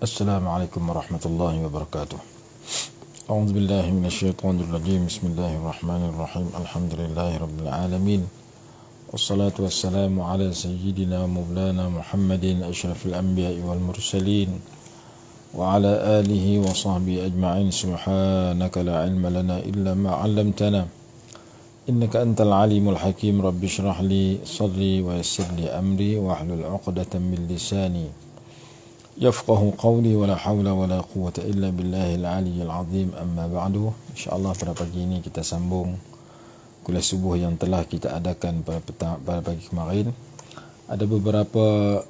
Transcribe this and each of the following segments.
Assalamualaikum warahmatullahi wabarakatuh. A'udzu billahi minasyaitonir rajim. Bismillahirrahmanirrahim. Alhamdulillahirabbil alamin. Wassalatu wassalamu ala sayyidina maulana Muhammadin asyrafil anbiya'i wal mursalin wa ala alihi wa sahbihi ajma'in. Subhanaka la ilma lana illa ma 'allamtana innaka antal alimul hakim. Rabbi shrah li sadri wa yassir li amri wa hlul 'uqdatam min lisani yafqahu qawli wa la hawla wa la quwwata illa billahil aliyyil azim. Amma ba'du. InsyaAllah pada pagi ini kita sambung kuliah subuh yang telah kita adakan pada pagi kemarin. Ada beberapa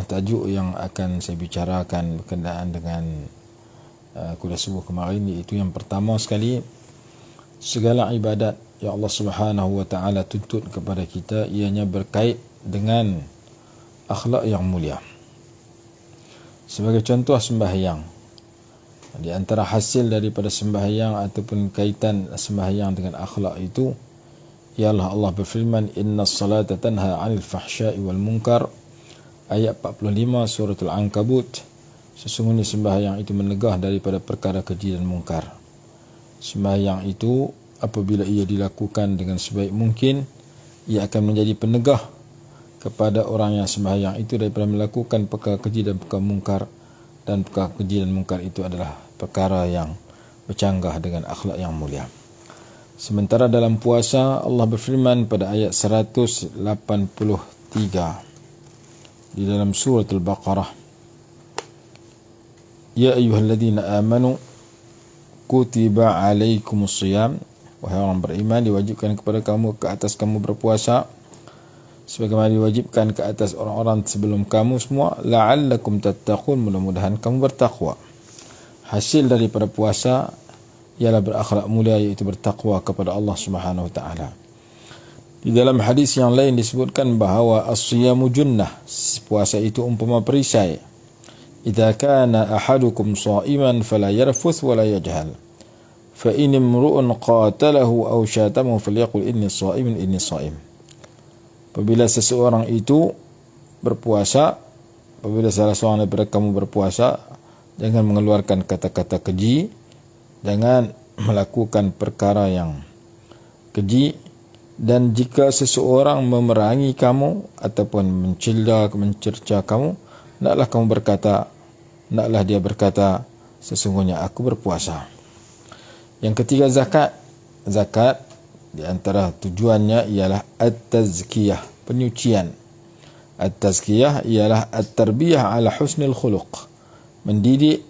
tajuk yang akan saya bicarakan berkenaan dengan kuliah subuh kemarin, iaitu yang pertama sekali, segala ibadat yang Allah Subhanahu wa taala tuntut kepada kita ianya berkait dengan akhlak yang mulia. Sebagai contoh, sembahyang. Di antara hasil daripada sembahyang ataupun kaitan sembahyang dengan akhlak itu ialah Allah berfirman, innas salata tanha 'anil fahsya'i wal munkar, ayat 45 suratul Ankabut. Sesungguhnya sembahyang itu menegah daripada perkara keji dan mungkar. Sembahyang itu apabila ia dilakukan dengan sebaik mungkin, ia akan menjadi penegah kepada orang yang sembahyang itu daripada melakukan perkara keji dan perkara mungkar. Dan perkara keji dan mungkar itu adalah perkara yang bercanggah dengan akhlak yang mulia. Sementara dalam puasa, Allah berfirman pada ayat 183 di dalam surah Al-Baqarah, ya ayyuhalladzina amanu kutiba alaikumus shiyam, wahai orang beriman, diwajibkan kepada kamu, ke atas kamu berpuasa sebagaimana diwajibkan ke atas orang-orang sebelum kamu semua, la'allakum tattaqun, mudah-mudahan kamu bertakwa. Hasil daripada puasa ialah berakhlak mulia, iaitu bertakwa kepada Allah Subhanahu wa taala. Di dalam hadis yang lain disebutkan bahawa as-siyamu junnah, puasa itu umpama perisai. Idza kana ahadukum sha'iman fala yarfuth wala yajhal, fa in imru'un qatalahu aw syatamahu falyaqul inni sha'imun inni sha'im. Apabila seseorang itu berpuasa, apabila salah seorang daripada kamu berpuasa, jangan mengeluarkan kata-kata keji, jangan melakukan perkara yang keji. Dan jika seseorang memerangi kamu ataupun mencela, mencerca kamu, hendaklah dia berkata, sesungguhnya aku berpuasa. Yang ketiga, zakat. Zakat di antara tujuannya ialah at-tazkiyah, penyucian. At-tazkiyah ialah at-tarbiyah ala husnil khuluq, mendidik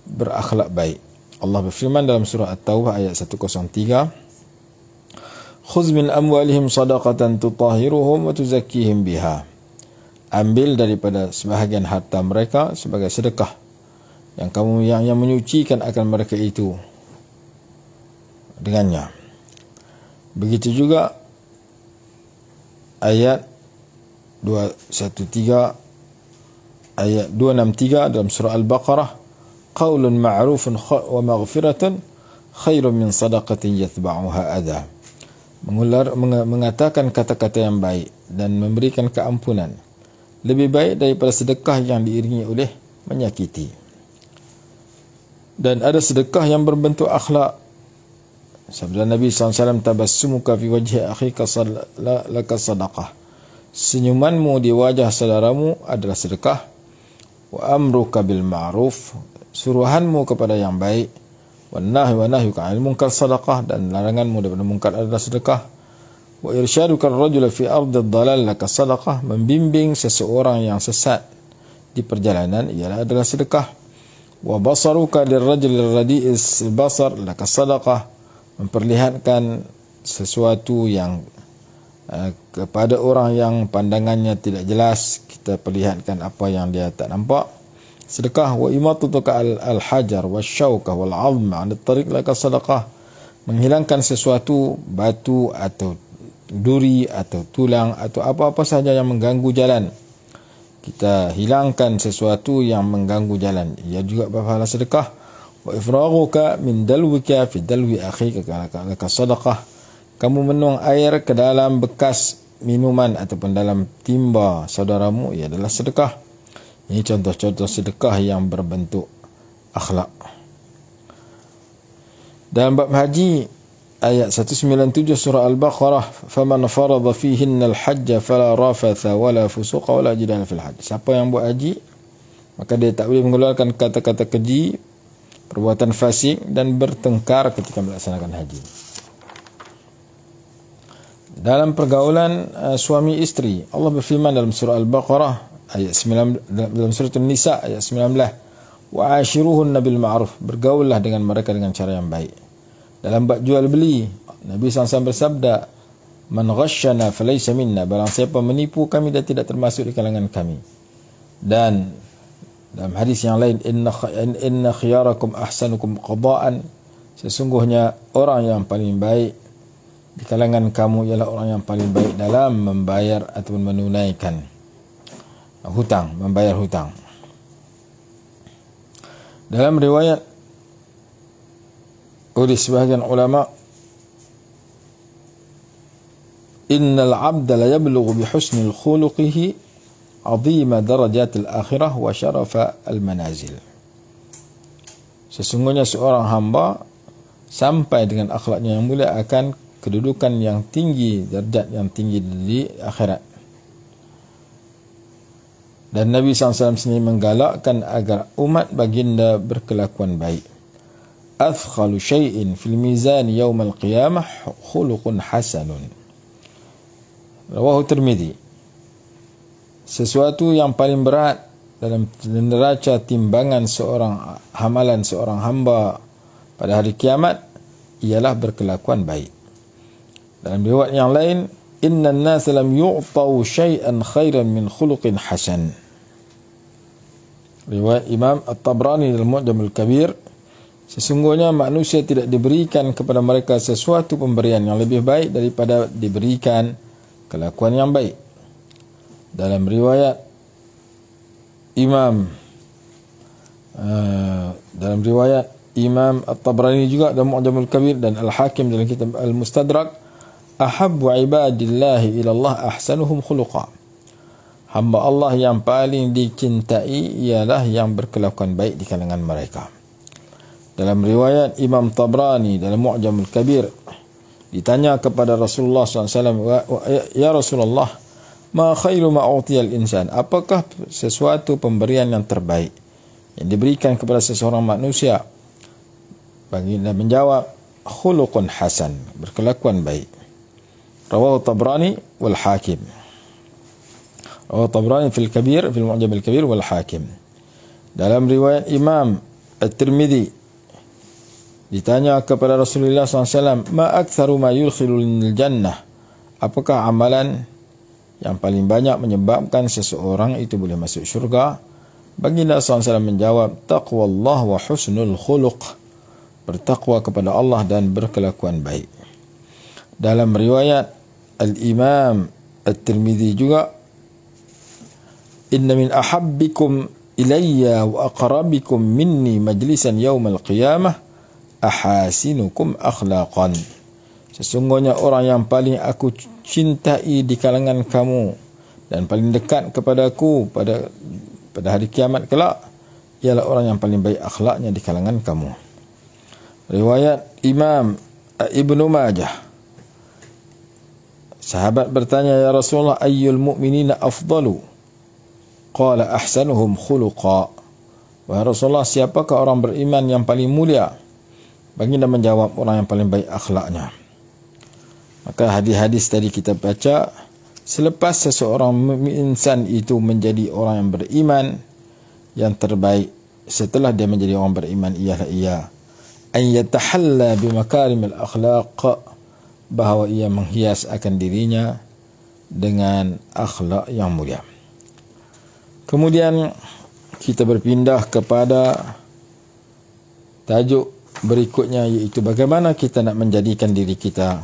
berakhlak baik. Allah berfirman dalam surah At-Taubah ayat 103, khudz min amwalihim sadaqatan tutahhiruhum wa tuzakkihim biha, ambil daripada sebahagian harta mereka sebagai sedekah yang kamu yang menyucikan akan mereka itu dengannya. Begitu juga ayat 213, ayat 263 dalam surah Al-Baqarah, qaulun ma'rufun wa maghfiratun khairun min sadaqatin yatba'uha adha, mengatakan kata-kata yang baik dan memberikan keampunan lebih baik daripada sedekah yang diiringi oleh menyakiti. Dan ada sedekah yang berbentuk akhlak. Sabda Nabi SAW, tabassumuka fi wajhi akhika laka sadaqah, senyumanmu di wajah saudaramu adalah sedekah. Wa amruka bil ma'ruf, suruhanmu kepada yang baik. Wa nahyuka 'anil munkar sadaqah, dan laranganmu daripada munkar adalah sedekah. Wa irsyaduka ar-rajula fi ardi ad-dhalal laka sadaqah, membimbing seseorang yang sesat di perjalanan adalah sedekah. Wa basaruka lirrajuli radi'is basar laka sadaqah, memperlihatkan sesuatu yang kepada orang yang pandangannya tidak jelas, kita perlihatkan apa yang dia tak nampak, sedekah. Wa imatuka al-hajar wasyauka wal 'azm 'an at-tariq laka sadaqah, menghilangkan sesuatu, batu atau duri atau tulang atau apa-apa sahaja yang mengganggu jalan, kita hilangkan sesuatu yang mengganggu jalan, ia juga berpahala sedekah. Wa ifraghuka min dalwika fi dalwi akhika laka sadaqah, kamu menuang air ke dalam bekas minuman ataupun dalam timba saudaramu, ia adalah sedekah. Ini contoh-contoh sedekah yang berbentuk akhlak. Dalam bab haji, ayat 197 surah Al-Baqarah, faman farada fihinna al-hajj fala rafatha wala fusuqa wala jidala fil hajj. Siapa yang buat haji, maka dia tak boleh mengeluarkan kata-kata keji, perbuatan fasik dan bertengkar ketika melaksanakan haji. Dalam pergaulan suami isteri, Allah berfirman dalam surah Al-Baqarah ayat 9, dalam surah An-Nisa ayat 19, wa ashiruhunna bil ma'ruf, bergaullah dengan mereka dengan cara yang baik. Dalam bab jual beli, Nabi SAW bersabda, man ghashana falaysa minna, barang siapa menipu kami dan tidak termasuk di kalangan kami. Dan dalam hadis yang lain, inna khiyarakum ahsanukum qada'an, sesungguhnya orang yang paling baik di kalangan kamu ialah orang yang paling baik dalam membayar ataupun menunaikan hutang, membayar hutang. Dalam riwayat oleh sebahagian ulama, innal 'abda la yablughu bi husnil khuluqihi 'azima darajatil akhirah wa syarafa al manazil. Sesungguhnya seorang hamba sampai dengan akhlaknya yang mulia akan kedudukan yang tinggi, darjat yang tinggi di akhirat. Dan Nabi SAW sendiri menggalakkan agar umat baginda berkelakuan baik. Athqalu syai'in fil mizan yawm al-qiyamah khuluqun hasanun. Rawahu Tirmidzi. Sesuatu yang paling berat dalam neraca timbangan seorang hamalan seorang hamba pada hari kiamat ialah berkelakuan baik. Dalam riwayat yang lain, inna an-nas lam yu'tau syai'an khairan min khuluqin hasan. Riwayat Imam At-Tabrani dalam Mu'jam al-Kabir, sesungguhnya manusia tidak diberikan kepada mereka sesuatu pemberian yang lebih baik daripada diberikan kelakuan yang baik. Dalam riwayat Imam At-Tabrani juga dalam Mu'jam al-Kabir dan Al-Hakim dalam kitab Al-Mustadrak, ahabbu ibadillahi ilallah ahsanuhum khuluqa. Hamba Allah yang paling dicintai ialah yang berkelakuan baik di kalangan mereka. Dalam riwayat Imam Tabrani dalam Mu'jam al-Kabir, ditanya kepada Rasulullah SAW, ya Rasulullah, ma khairu ma u'tiyal insan, apakah sesuatu pemberian yang terbaik yang diberikan kepada seseorang manusia? Baginda menjawab, khuluqun hasan, berkelakuan baik. Rawahu Tabrani wal Hakim. Rawahu Tabrani fil Kabir, fil Mu'jam al-Kabir wal Hakim. Dalam riwayat Imam At-Tirmidzi, ditanya kepada Rasulullah SAW, ma aktsaru ma yudkhilul jannah, apakah amalan yang paling banyak menyebabkan seseorang itu boleh masuk syurga? Baginda SAW menjawab, taqwallah wa husnul khuluq, bertakwa kepada Allah dan berkelakuan baik. Dalam riwayat Al-Imam At-Tirmidzi juga, inna min ahabbikum ilayya wa aqrabikum minni majlisan yawmal qiyamah ahasinukum akhlaqan. Sesungguhnya orang yang paling aku cintai di kalangan kamu dan paling dekat kepadaku pada hari kiamat kelak ialah orang yang paling baik akhlaknya di kalangan kamu. Riwayat Imam Ibnu Majah, sahabat bertanya, ya Rasulullah, ayyul mu'minina afdalu? Qala ahsanuhum khuluqa. Wahai Rasulullah, siapakah orang beriman yang paling mulia? Baginda menjawab, orang yang paling baik akhlaknya. Maka hadis-hadis tadi kita baca, selepas seseorang insan itu menjadi orang yang beriman yang terbaik, setelah dia menjadi orang beriman, ialah ia an yatahalla bimakarimil akhlaq, bahawa ia menghias akan dirinya dengan akhlak yang mulia. Kemudian kita berpindah kepada tajuk berikutnya, iaitu bagaimana kita nak menjadikan diri kita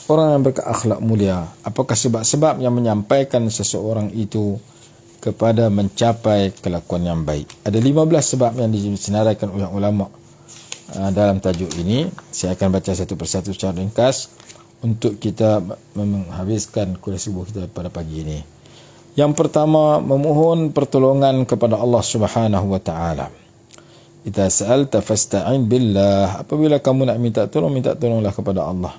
orang yang berakhlak mulia. Apakah sebab-sebab yang menyampaikan seseorang itu kepada mencapai kelakuan yang baik? Ada 15 sebab yang disenaraikan oleh ulama dalam tajuk ini. Saya akan baca satu persatu secara ringkas untuk kita menghabiskan kuliah subuh kita pada pagi ini. Yang pertama, memohon pertolongan kepada Allah Subhanahu wa taala. Idza sa'alta fasta'in billah. Apabila kamu nak minta tolonglah kepada Allah.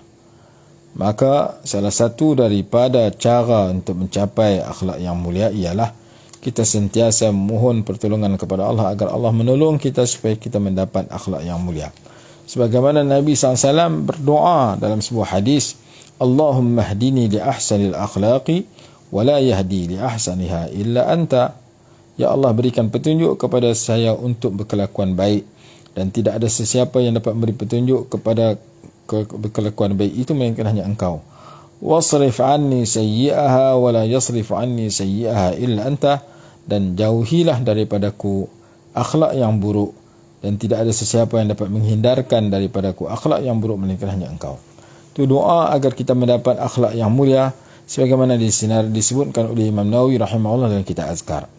Maka salah satu daripada cara untuk mencapai akhlak yang mulia ialah kita sentiasa memohon pertolongan kepada Allah agar Allah menolong kita supaya kita mendapat akhlak yang mulia. Sebagaimana Nabi SAW berdoa dalam sebuah hadis, Allahumma hdini li ahsanil akhlaqi wa la yahdi li ahsaniha illa anta. Ya Allah, berikan petunjuk kepada saya untuk berkelakuan baik, dan tidak ada sesiapa yang dapat memberi petunjuk kepada berkelakuan baik itu melainkan hanya Engkau. Wasrif anni sayyi'aha wa la yasrif anni sayyi'aha illa anta. Dan jauhilah daripadaku akhlak yang buruk, dan tidak ada sesiapa yang dapat menghindarkan daripadaku akhlak yang buruk melainkan hanya Engkau. Itu doa agar kita mendapat akhlak yang mulia sebagaimana disebutkan oleh Imam Nawawi rahimahullah dalam kitab Azkar.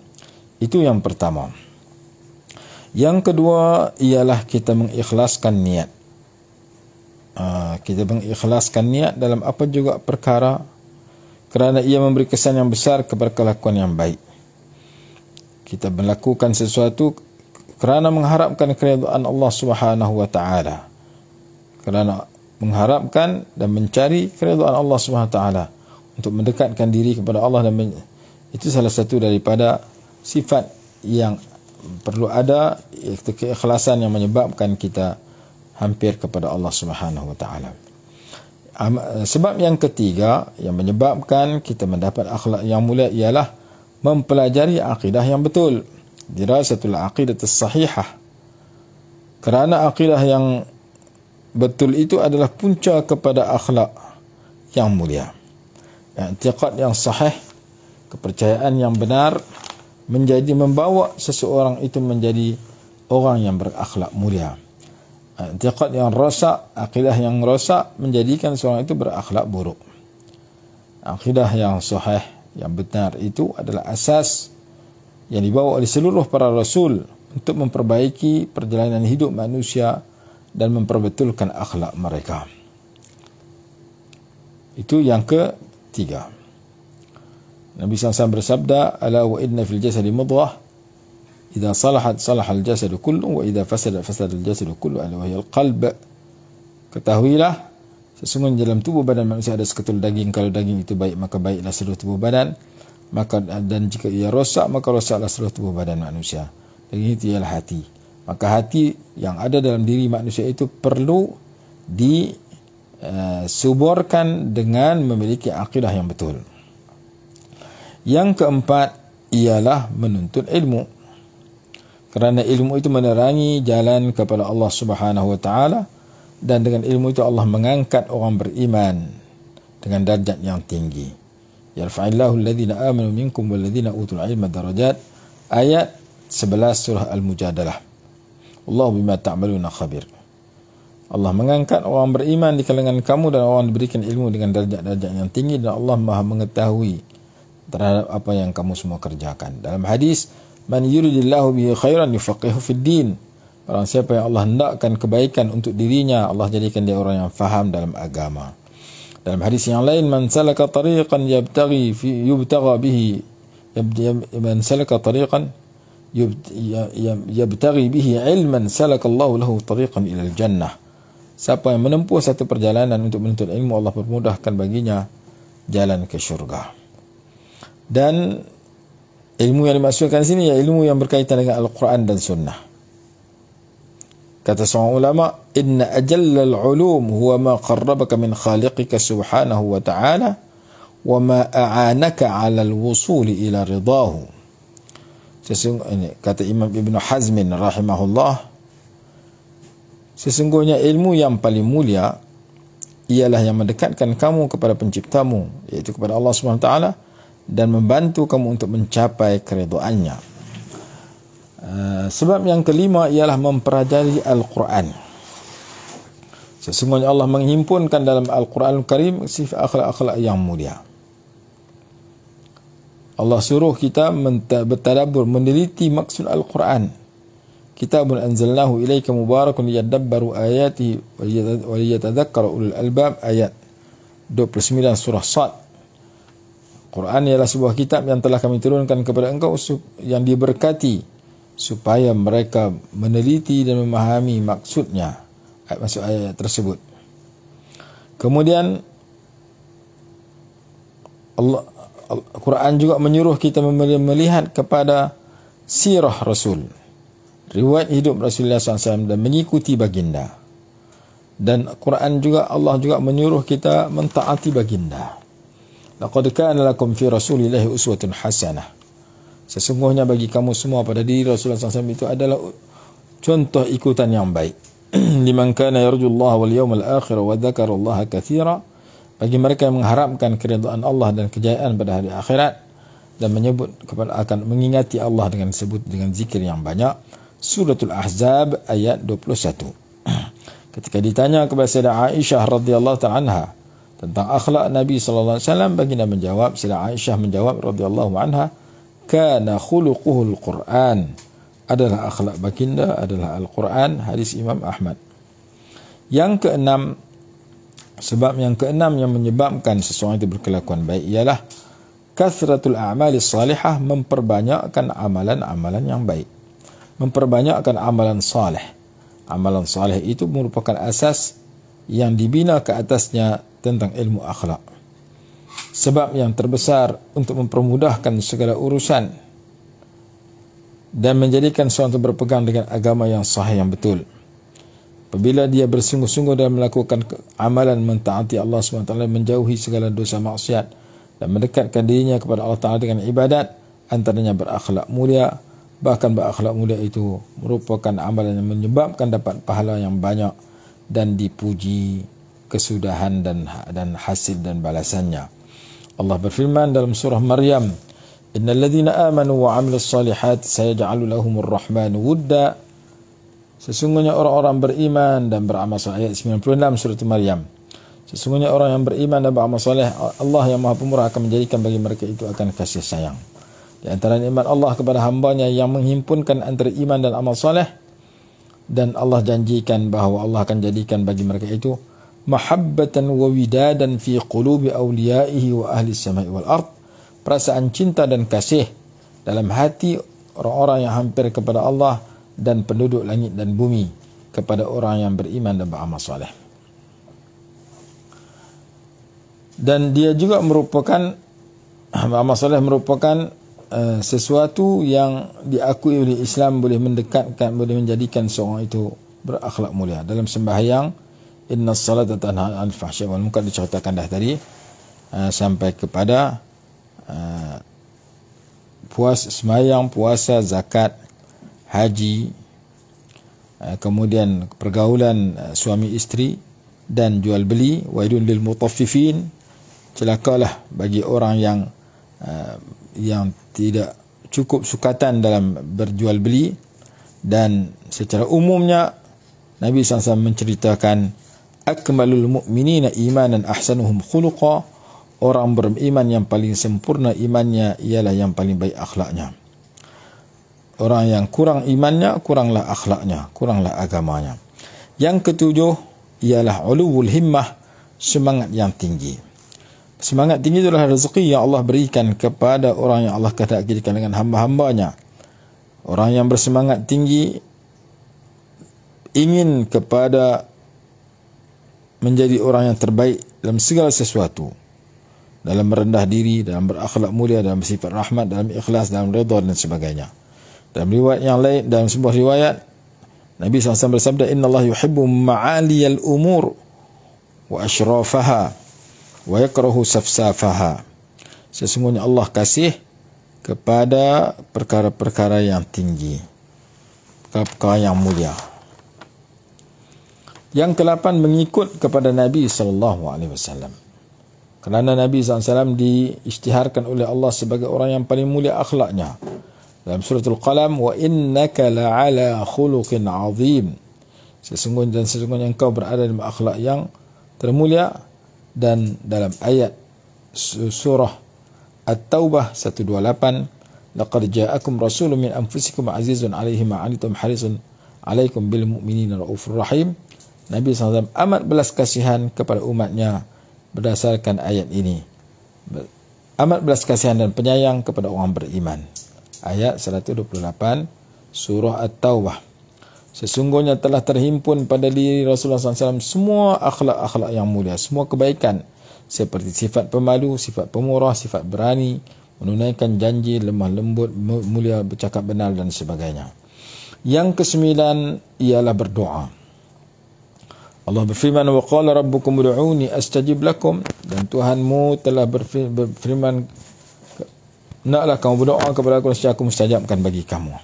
Itu yang pertama. Yang kedua ialah kita mengikhlaskan niat. Kita mengikhlaskan niat dalam apa juga perkara kerana ia memberi kesan yang besar kepada kelakuan yang baik. Kita melakukan sesuatu kerana mengharapkan keridhaan Allah Subhanahu wa taala. Kerana mengharapkan dan mencari keridhaan Allah Subhanahu wa taala untuk mendekatkan diri kepada Allah, dan itu salah satu daripada sifat yang perlu ada, iaitu keikhlasan yang menyebabkan kita hampir kepada Allah Subhanahu wa taala. Sebab yang ketiga yang menyebabkan kita mendapat akhlak yang mulia ialah mempelajari akidah yang betul. Dirasatul aqidatus sahihah. Kerana akidah yang betul itu adalah punca kepada akhlak yang mulia. I'tiqad yang sahih, kepercayaan yang benar membawa seseorang itu menjadi orang yang berakhlak mulia. I'tiqad yang rosak, akidah yang rosak menjadikan seorang itu berakhlak buruk. Akidah yang sahih, yang benar itu adalah asas yang dibawa oleh seluruh para rasul untuk memperbaiki perjalanan hidup manusia dan memperbetulkan akhlak mereka. Itu yang ketiga. Nabi SAW bersabda, ala wa inna fil jasadi mudghah idza salahat salahal jasadu kullu wa idza fasada fasadal jasadu kullu ala wa hiya al-qalb. Ketahuilah, sesungguhnya dalam tubuh badan manusia ada seketul daging. Kalau daging itu baik, maka baiklah seluruh tubuh badan. Dan jika ia rosak, maka rosaklah seluruh tubuh badan manusia. Daging itu ialah hati. Maka hati yang ada dalam diri manusia itu perlu disuburkan dengan memiliki akidah yang betul. Yang keempat ialah menuntut ilmu. Kerana ilmu itu menerangi jalan kepada Allah Subhanahu wa taala, dan dengan ilmu itu Allah mengangkat orang beriman dengan darjat yang tinggi. Yarfa'illahu alladhina amanu minkum walladhina utul ilma darajat. Ayat 11 surah Al-Mujadalah. Allahu bima ta'maluna khabir. Allah mengangkat orang beriman di kalangan kamu dan orang diberikan ilmu dengan darjat-darjat yang tinggi, dan Allah Maha mengetahui terhadap apa yang kamu semua kerjakan. Dalam hadis, man yuridillahu bihi khairan yufaqihu fid din. Orang siapa yang Allah hendakkan kebaikan untuk dirinya, Allah jadikan dia orang yang faham dalam agama. Dalam hadis yang lain, man salaka tariqan yabtaghi bihi ilman salakallahu lahu tariqan ilal jannah. Siapa yang menempuh satu perjalanan untuk menuntut ilmu, Allah permudahkan baginya jalan ke syurga. Dan ilmu yang dimaksudkan sini ya ilmu yang berkaitan dengan Al-Quran dan Sunnah. Kata seorang ulama, inna ajallal ulum huwa ma qarrabaka min khaliqika subhanahu wa ta'ala wa ma a'anaka 'ala al-wusul ila ridahu. Sesungguhnya, kata Imam Ibn Hazmin rahimahullah, sesungguhnya ilmu yang paling mulia ialah yang mendekatkan kamu kepada penciptamu, yaitu kepada Allah Subhanahu wa taala, dan membantu kamu untuk mencapai keridhaannya. Sebab yang kelima ialah mempelajari Al-Quran. Sesungguhnya Allah menghimpunkan dalam Al-Quran Al-Karim sifat akhlak-akhlak yang mulia. Allah suruh kita bertadabbur, meneliti maksud Al-Quran. Kitabun anzalnahu ilaika mubarakun liyadabbaru ayatihi wa liyatadhakkara ulul albab. Ayat 29 surah Sad. Quran ialah sebuah kitab yang telah kami turunkan kepada engkau yang diberkati supaya mereka meneliti dan memahami maksudnya, maksud ayat tersebut. Kemudian Quran juga menyuruh kita melihat kepada sirah Rasul, riwayat hidup Rasulullah SAW, dan mengikuti baginda. Dan Quran juga, Allah juga menyuruh kita mentaati baginda. Laqad kana lakum fi Rasulillahi uswatun hasanah. Sesungguhnya bagi kamu semua pada diri Rasulullah SAW itu adalah contoh ikutan yang baik. Liman kana yarjullaha wal yawmal akhir wa dzakarallaha katsira. Bagi mereka yang mengharapkan keridhaan Allah dan kejayaan pada hari akhirat dan menyebut kepada akan mengingati Allah dengan disebut dengan zikir yang banyak. Suratul Ahzab ayat 21. Ketika ditanya kepada Sayyidah Aisyah radhiyallahu ta'ala anha tentang akhlak Nabi sallallahu alaihi wasallam, baginda menjawab, Sayyidah Aisyah menjawab radhiyallahu anha, kana khuluquhul Quran. Adalah akhlak baginda adalah Al-Quran. Hadis Imam Ahmad. Yang keenam, sebab yang keenam yang menyebabkan seseorang itu berkelakuan baik ialah kathratul a'malis salihah, memperbanyakkan amalan-amalan yang baik, memperbanyakkan amalan salih. Amalan salih itu merupakan asas yang dibina ke atasnya tentang ilmu akhlak. Sebab yang terbesar untuk mempermudahkan segala urusan dan menjadikan seorang itu berpegang dengan agama yang sahih yang betul. Apabila dia bersungguh-sungguh dalam melakukan amalan mentaati Allah SWT, menjauhi segala dosa maksiat dan mendekatkan dirinya kepada Allah Ta'ala dengan ibadat, antaranya berakhlak mulia. Bahkan berakhlak mulia itu merupakan amalan yang menyebabkan dapat pahala yang banyak dan dipuji kesudahan dan hasil dan balasannya. Allah berfirman dalam surah Maryam, innal ladzina amanu wa 'amilus salihati sayaj'alu lahumur rahmanu wudda. Sesungguhnya orang-orang beriman dan beramal saleh, ayat 96 surah Maryam. Sesungguhnya orang yang beriman dan beramal saleh, Allah yang Maha Pemurah akan menjadikan bagi mereka itu akan kasih sayang. Di antara nikmat Allah kepada hambanya yang menghimpunkan antara iman dan amal saleh, dan Allah janjikan bahawa Allah akan jadikan bagi mereka itu mahabbatan wa widadan fi qulubi awliyaihi wa ahli samai wal ard, perasaan cinta dan kasih dalam hati orang-orang yang hampir kepada Allah dan penduduk langit dan bumi kepada orang yang beriman dan beramal saleh. Dan dia juga merupakan, amal saleh merupakan sesuatu yang diakui oleh Islam, boleh mendekatkan, boleh menjadikan seorang itu berakhlak mulia. Dalam sembahyang, inna salata tanha 'anil fahsya'i wal munkar, diceritakan dah tadi, sampai kepada sembahyang, puasa, zakat, haji, kemudian pergaulan suami isteri dan jual beli. Wailun lil mutaffifin, celakalah bagi orang yang tidak cukup sukatan dalam berjual beli. Dan secara umumnya Nabi SAW menceritakan akmalul mu'minina imanan ahsanuhum khuluqa, orang beriman yang paling sempurna imannya ialah yang paling baik akhlaknya. Orang yang kurang imannya, kuranglah akhlaknya, kuranglah agamanya. Yang ketujuh ialah uluwul himmah, semangat yang tinggi. Semangat tinggi itulah rezeki yang Allah berikan kepada orang yang Allah kehendaki dengan hamba-hambanya. Orang yang bersemangat tinggi ingin kepada menjadi orang yang terbaik dalam segala sesuatu, dalam merendah diri, dalam berakhlak mulia, dalam bersifat rahmat, dalam ikhlas, dalam redha dan sebagainya. Dalam riwayat yang lain, dalam sebuah riwayat, Nabi SAW bersabda, Inna Allah yuhibbu ma'aliyal umur wa ashrafaha wa yakrahu safsafaha. Sesungguhnya Allah kasih kepada perkara-perkara yang tinggi, perkara yang mulia. Yang ke-8, mengikut kepada Nabi SAW. Kerana Nabi SAW diisytiharkan oleh Allah sebagai orang yang paling mulia akhlaknya. Dalam suratul Qalam, wa innaka la'ala khuluqin azim. Sesungguhnya engkau berada dalam akhlak yang termulia. Dan dalam ayat surah At-Taubah 128, laqad ja'akum rasulun min anfusikum azizun 'alaihi ma 'anittum harisun 'alaikum bil mu'minina raufur rahim. Nabi SAW amat belas kasihan kepada umatnya berdasarkan ayat ini. amat belas kasihan dan penyayang kepada orang beriman. Ayat 128 surah At-Taubah. Sesungguhnya telah terhimpun pada diri Rasulullah SAW semua akhlak-akhlak yang mulia, semua kebaikan, seperti sifat pemalu, sifat pemurah, sifat berani, menunaikan janji, lemah lembut, mulia, bercakap benar dan sebagainya. Yang kesembilan ialah berdoa. Allah berfirman, wa qala rabbukum ud'uni astajib lakum, dan Tuhanmu telah berfirman, naklah kamu berdoa kepada aku nescaya aku mustajabkan bagi kamu.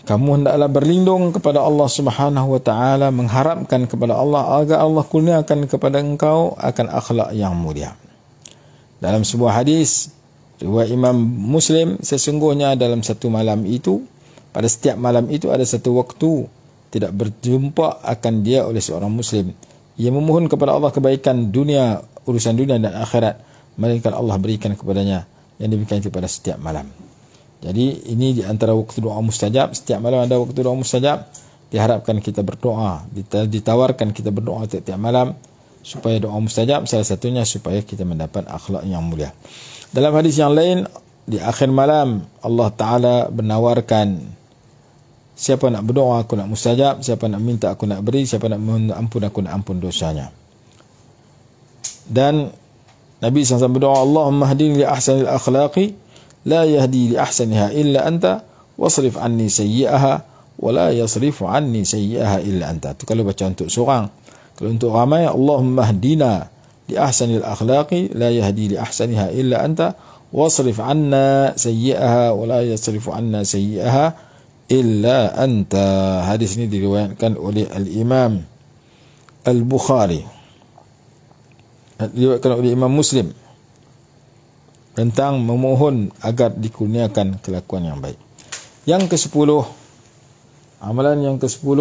Kamu hendaklah berlindung kepada Allah Subhanahu wa taala, mengharapkan kepada Allah agar Allah kurniakan kepada engkau akan akhlak yang mulia. Dalam sebuah hadis riwayat Imam Muslim, sesungguhnya dalam satu malam itu, pada setiap malam itu ada satu waktu tidak berjumpa akan dia oleh seorang muslim. Ia memohon kepada Allah kebaikan dunia, urusan dunia dan akhirat, melainkan Allah berikan kepadanya yang demikian itu pada setiap malam. Jadi ini di antara waktu doa mustajab. Setiap malam ada waktu doa mustajab. Diharapkan kita berdoa, ditawarkan kita berdoa setiap malam supaya doa mustajab. Salah satunya supaya kita mendapat akhlak yang mulia. Dalam hadis yang lain, di akhir malam Allah Ta'ala menawarkan, siapa nak berdoa aku nak mustajab, siapa nak minta aku nak beri, siapa nak mohon ampun aku nak ampun dosanya. Dan Nabi SAW berdoa, Allahumma hadini li ahsanil akhlaqi la yahdi li ahsaniha illa anta wasrif anni sayyi'aha wa la yasrifu anni sayyi'aha illa anta. Itu kalau baca untuk seorang. Kalau untuk ramai, Allahumma hdina li ahsanil akhlaqi la yahdi li ahsaniha illa anta wasrif anna sayyi'aha wa la yasrifu anna sayyi'aha illa anta. Hadis ini diriwayatkan oleh Al-Imam Al-Bukhari, diriwayatkan oleh Imam Muslim, tentang memohon agar dikurniakan kelakuan yang baik. Yang ke-10, amalan yang ke-10,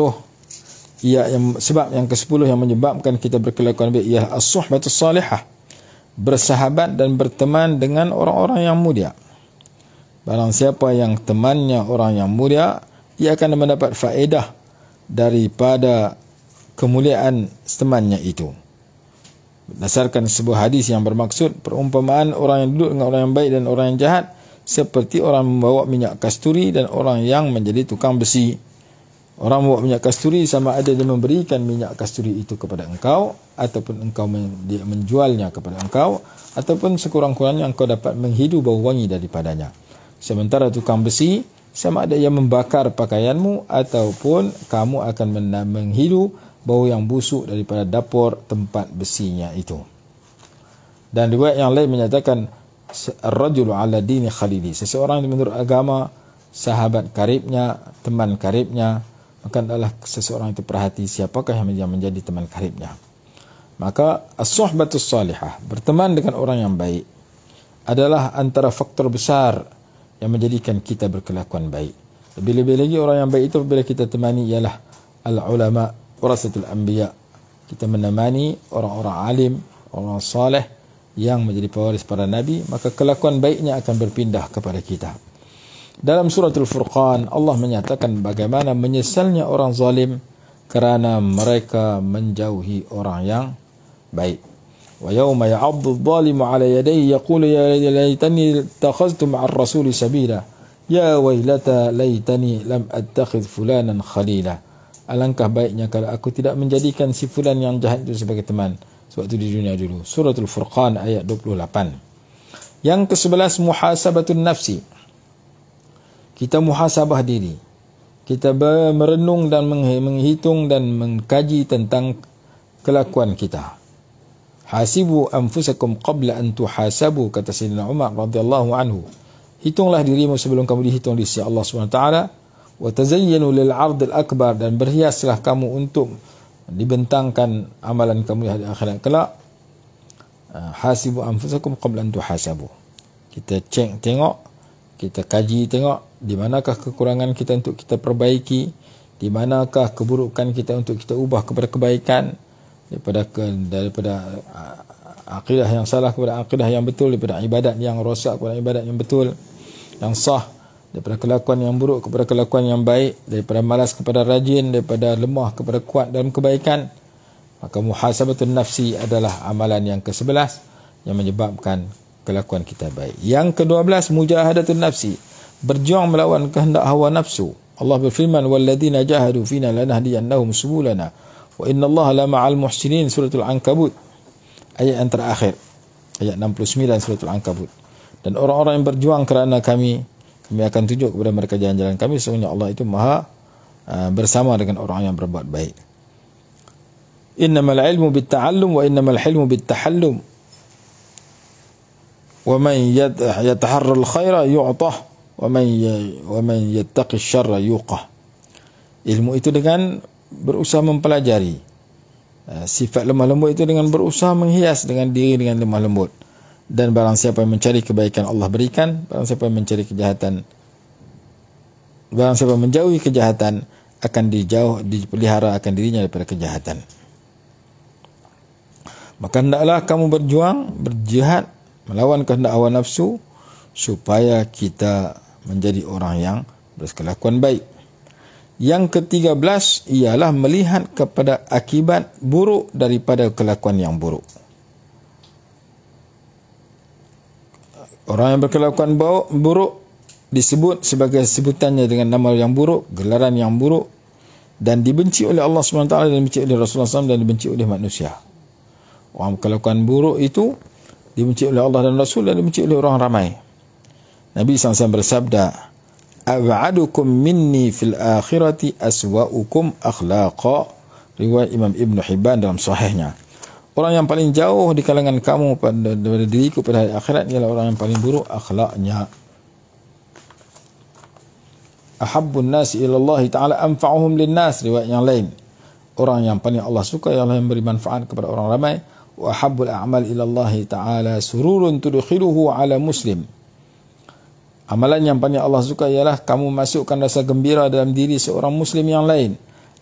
sebab yang ke-10 yang menyebabkan kita berkelakuan baik ialah as-suhbatus salihah, bersahabat dan berteman dengan orang-orang yang mulia. Barang siapa yang temannya orang yang mulia, ia akan mendapat faedah daripada kemuliaan temannya itu. Berdasarkan sebuah hadis yang bermaksud, perumpamaan orang yang duduk dengan orang yang baik dan orang yang jahat seperti orang membawa minyak kasturi dan orang yang menjadi tukang besi. Orang membawa minyak kasturi sama ada dia memberikan minyak kasturi itu kepada engkau, ataupun engkau menjualnya kepada engkau, ataupun sekurang-kurangnya engkau dapat menghidu bau wangi daripadanya. Sementara tukang besi sama ada ia membakar pakaianmu, ataupun kamu akan menghidu bau yang busuk daripada dapur tempat besinya itu. Dan riwayat yang lain menyatakan, ar-rajulu ala dini khalili, seseorang yang menurut agama sahabat karibnya, teman karibnya, maka adalah seseorang itu perhati siapakah yang menjadi teman karibnya. Maka as-suhbatus salihah, berteman dengan orang yang baik, adalah antara faktor besar yang menjadikan kita berkelakuan baik. Lebih-lebih lagi orang yang baik itu bila kita temani ialah al-ulama warasatul anbiya. Kita menemani orang-orang alim, orang saleh yang menjadi pewaris para nabi, maka kelakuan baiknya akan berpindah kepada kita. Dalam suratul Furqan, Allah menyatakan bagaimana menyesalnya orang zalim kerana mereka menjauhi orang yang baik. Wa yawma ya'addu adh-dhalimu 'ala yadayhi yaqulu ya laitani ittakhadhtu ma'ar rasuli sabila ya wailata laitani lam attakhidh fulanan khalila. Alangkah baiknya kalau aku tidak menjadikan si fulan yang jahat itu sebagai teman sewaktu di dunia dulu. Suratul Furqan ayat 28. Yang ke-11, muhasabatun nafsi. Kita muhasabah diri. Kita merenung dan menghitung dan mengkaji tentang kelakuan kita. Hasibu anfusakum qabla an tuhasabu, kata Sayyidina Umar radhiyallahu anhu. Hitunglah dirimu sebelum kamu dihitung di sisi Allah Subhanahu wa taala. Wa tazayyanu lil 'ard al-akbar, dan berhiaslah kamu untuk dibentangkan amalan kamu di akhirat kelak. Hasibu anfusakum qabla an tuhasabu. Kita tengok, kita kaji tengok di manakah kekurangan kita untuk kita perbaiki, di manakah keburukan kita untuk kita ubah kepada kebaikan, daripada akidah yang salah kepada akidah yang betul, daripada ibadat yang rosak kepada ibadat yang betul, yang sah, daripada kelakuan yang buruk kepada kelakuan yang baik, daripada malas kepada rajin, daripada lemah kepada kuat dalam kebaikan. Maka muhasabatun nafsi adalah amalan yang ke-11 yang menyebabkan kelakuan kita baik. Yang ke-12, mujahadatun nafsi, berjuang melawan kehendak hawa nafsu. Allah berfirman, walladzina jahadu fina lanahdiyannahum subulana wa innallaha lama'al muhsinin, suratul Ankabut, ayat yang terakhir, ayat 69 suratul Ankabut. Dan orang-orang yang berjuang kerana kami akan tunjuk kepada mereka jalan-jalan kami, sesungguhnya Allah itu maha bersama dengan orang yang berbuat baik. Innamal ilmu bitta'allum wa innamal hilmu bittahallum wa man yataharra al-khaira yu'tah wa man yattaqi asy-syarra yuqah. Ilmu itu dengan berusaha mempelajari. Sifat lemah lembut itu dengan berusaha menghias dengan diri dengan lemah lembut. Dan barang siapa yang mencari kebaikan Allah berikan, barang siapa yang mencari kejahatan, barang siapa menjauhi kejahatan akan dipelihara akan dirinya daripada kejahatan. Maka hendaklah kamu berjihad melawan kehendak hawa nafsu supaya kita menjadi orang yang berkelakuan baik. Yang ke-13 ialah melihat kepada akibat buruk daripada kelakuan yang buruk. Orang yang berkelakuan buruk disebut sebagai sebutannya dengan nama yang buruk, gelaran yang buruk, dan dibenci oleh Allah SWT, dan dibenci oleh Rasulullah SAW, dan dibenci oleh manusia. Orang berkelakuan buruk itu dibenci oleh Allah dan Rasul, dan dibenci oleh orang ramai. Nabi SAW bersabda, ab'adukum minni fil akhirati aswa'ukum akhlaqa, riwayat Imam Ibn Hibban dalam sahihnya. Orang yang paling jauh di kalangan kamu dari diriku pada hari akhirat ialah orang yang paling buruk akhlaknya. Ahabbun nasi ila Allah Ta'ala anfa'uhum linnas, riwayat yang lain. Orang yang paling Allah suka ialah yang beri manfaat kepada orang ramai. Wa ahabbul a'mal ila Allah Ta'ala sururun tudkhiluhu ala muslim. Amalan yang paling Allah suka ialah kamu masukkan rasa gembira dalam diri seorang muslim yang lain.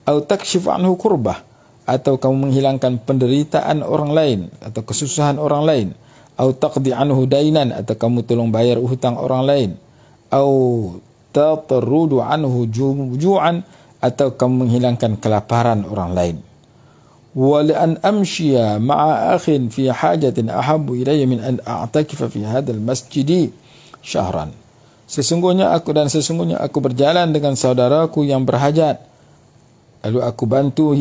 Au takshifu anhu kurbah, atau kamu menghilangkan penderitaan orang lain atau kesusahan orang lain. Au taqdi anhu dainan, atau kamu tolong bayar hutang orang lain. Au tatarrudu anhu ju'an, atau kamu menghilangkan kelaparan orang lain. Wa li an amshiya ma'a akhin fi hajatin ahabbu ilayya min an a'takifa fi hadzal masjidi syahran. Sesungguhnya aku berjalan dengan saudaraku yang berhajat, lalu aku bantu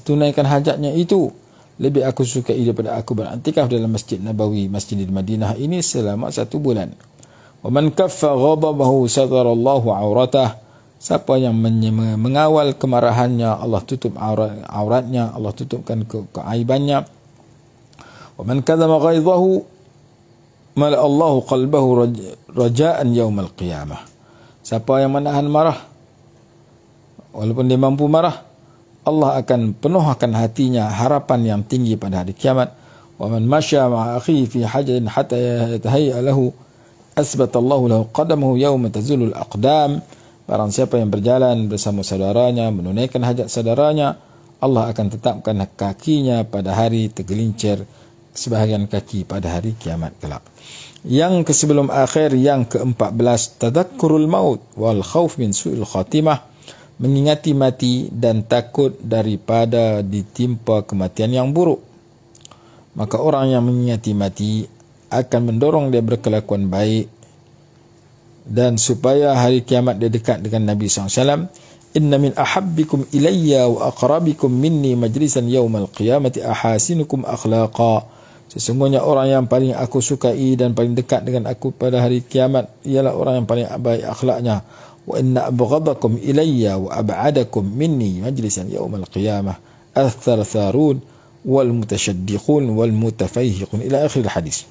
tunaikan hajatnya itu, lebih aku sukai daripada aku berantikaf dalam Masjid Nabawi, Masjid di Madinah ini selama 1 bulan. Wa man kaffa ghadabahu satarallahu auratah. Siapa yang mengawal kemarahannya, Allah tutup auratnya, Allah tutupkan keaibannya. Wa man kadzama ghaidhahu mala Allahu qalbahu raja'an yaumal qiyamah. Siapa yang menahan marah, walaupun dia mampu marah, Allah akan penuhkan hatinya harapan yang tinggi pada hari kiamat. Wa man masya ma'a akhihi fi hajatin hatta yatahayya lahu asbata Allahu lahu qadamahu yawma tazulul aqdam. Barang siapa yang berjalan bersama saudaranya, menunaikan hajat saudaranya, Allah akan tetapkan kakinya pada hari tergelincir sebahagian kaki pada hari kiamat kelak. Yang sebelum akhir, yang ke-14, tadakkurul maut wal khauf min su'il khatimah, mengingati mati dan takut daripada ditimpa kematian yang buruk. Maka orang yang mengingati mati akan mendorong dia berkelakuan baik, dan supaya hari kiamat dia dekat dengan Nabi SAW. Inna min ahabbikum ilayya wa aqrabikum minni majlisan yawmal qiyamati ahasinukum akhlaqa. Sesungguhnya orang yang paling aku sukai dan paling dekat dengan aku pada hari kiamat ialah orang yang paling baik akhlaknya. Wa inna abghadakum ilayya wa ab'adakum minni majlisan yawmal qiyamah ath-thartharun wal mutashaddiqun wal mutafayhiqun, ila akhir hadis.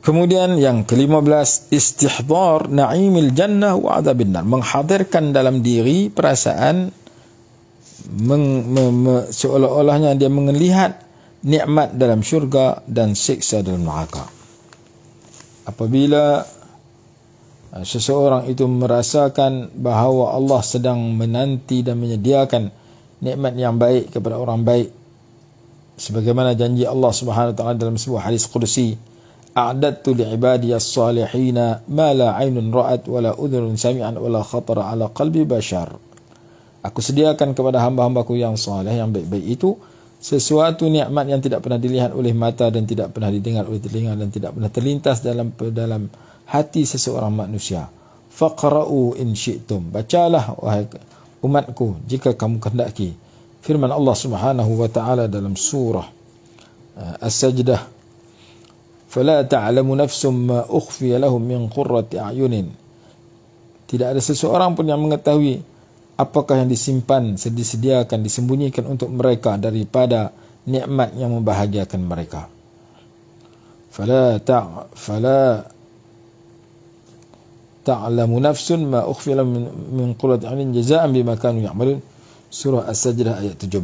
Kemudian yang ke-15, istihdar na'imil jannah wa adabin nar, menghadirkan dalam diri perasaan seolah-olahnya dia melihat nikmat dalam syurga dan siksa dalam neraka. Apabila seseorang itu merasakan bahawa Allah sedang menanti dan menyediakan nikmat yang baik kepada orang baik, sebagaimana janji Allah Subhanahu wa taala dalam sebuah hadis qudsi, a'dadtu li'ibadiyas salihina ma la 'ainun ra'at wa la udhunun sami'an wa la khatara 'ala qalbi bashar. Aku sediakan kepada hamba-hambaku yang saleh, yang baik-baik itu, sesuatu nikmat yang tidak pernah dilihat oleh mata dan tidak pernah didengar oleh telinga dan tidak pernah terlintas dalam hati seseorang manusia. Faqra'u in syi'tum, bacalah wahai umatku jika kamu kehendaki. Firman Allah Subhanahu wa taala dalam surah As-Sajdah, fala ta'lamu nafsum ma ukhfiya lahum min qurrati a'yunin. Tidak ada seseorang pun yang mengetahui apakah yang disimpan, disediakan, disembunyikan untuk mereka daripada nikmat yang membahagiakan mereka. Fala ta'lamu nafsun ma ukhfiya lahum min qurrati a'yunin jazaa'an bima kanu ya'malun. Surah As-Sajdah ayat 17.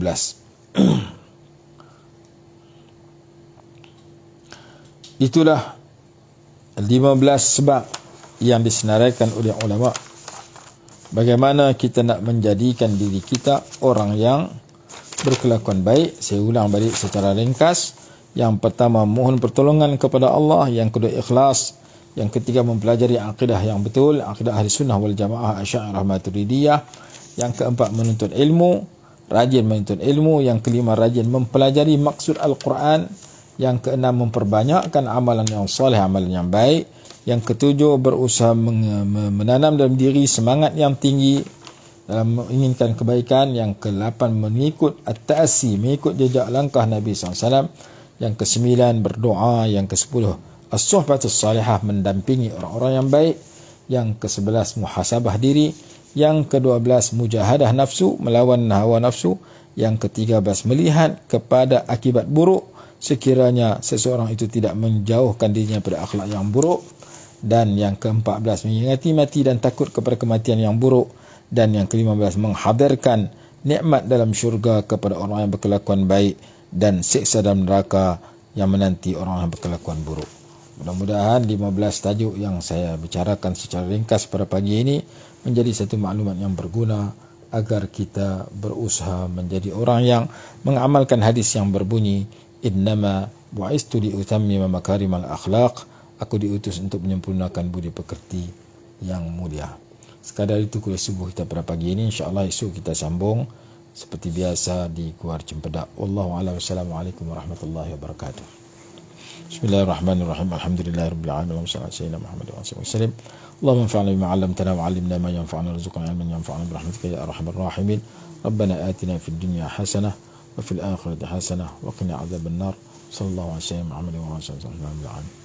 Itulah 15 sebab yang disenaraikan oleh ulama bagaimana kita nak menjadikan diri kita orang yang berkelakuan baik. Saya ulang balik secara ringkas. Yang pertama, mohon pertolongan kepada Allah. Yang kedua, ikhlas. Yang ketiga, mempelajari akidah yang betul, akidah ahli sunnah wal jamaah Asy'ariyah Maturidiyah. Yang keempat, menuntut ilmu, rajin menuntut ilmu. Yang kelima, rajin mempelajari maksud Al-Quran. Yang keenam, memperbanyakkan amalan yang soleh, amalan yang baik. Yang ketujuh, berusaha menanam dalam diri semangat yang tinggi dalam menginginkan kebaikan. Yang ke-8, mengikut at-ta'asi, mengikut jejak langkah Nabi SAW. Yang ke-9, berdoa. Yang ke-10, as-suhbatus salihah, mendampingi orang-orang yang baik. Yang ke-11, muhasabah diri. Yang ke-12, mujahadah nafsu, melawan hawa nafsu. Yang ke-13, melihat kepada akibat buruk sekiranya seseorang itu tidak menjauhkan dirinya pada akhlak yang buruk. Dan yang ke-14, mengingati mati dan takut kepada kematian yang buruk. Dan yang ke-15, menghadirkan nikmat dalam syurga kepada orang yang berkelakuan baik dan siksa dalam neraka yang menanti orang yang berkelakuan buruk. Mudah-mudahan 15 tajuk yang saya bicarakan secara ringkas pada pagi ini menjadi satu maklumat yang berguna agar kita berusaha menjadi orang yang mengamalkan hadis yang berbunyi, innama bu'istu liutammima makarimal akhlaq. Aku diutus untuk menyempurnakan budi pekerti yang mulia. Sekadar itu kuliah subuh kita pada pagi ini. InsyaAllah esok kita sambung seperti biasa di Kuar Cempedak. Wallahu a'lam. Wassalamualaikum warahmatullahi wabarakatuh. Bismillahirrahmanirrahim. Alhamdulillahirabbil alamin. Wassalatu wassalamu ala Muhammad wa alihi wasallam. Allahumma anfa'na bima 'allamtana wa 'allimna ma yanfa'una warzuqna 'ilman yanfa'una birahmatika ya arhamar rahimin. Rabbana atina fid dunya hasanah wa fil akhirati hasanah wa qina 'adzaban nar. Sallallahu alaihi wa sallam Muhammad wa alihi wasallam.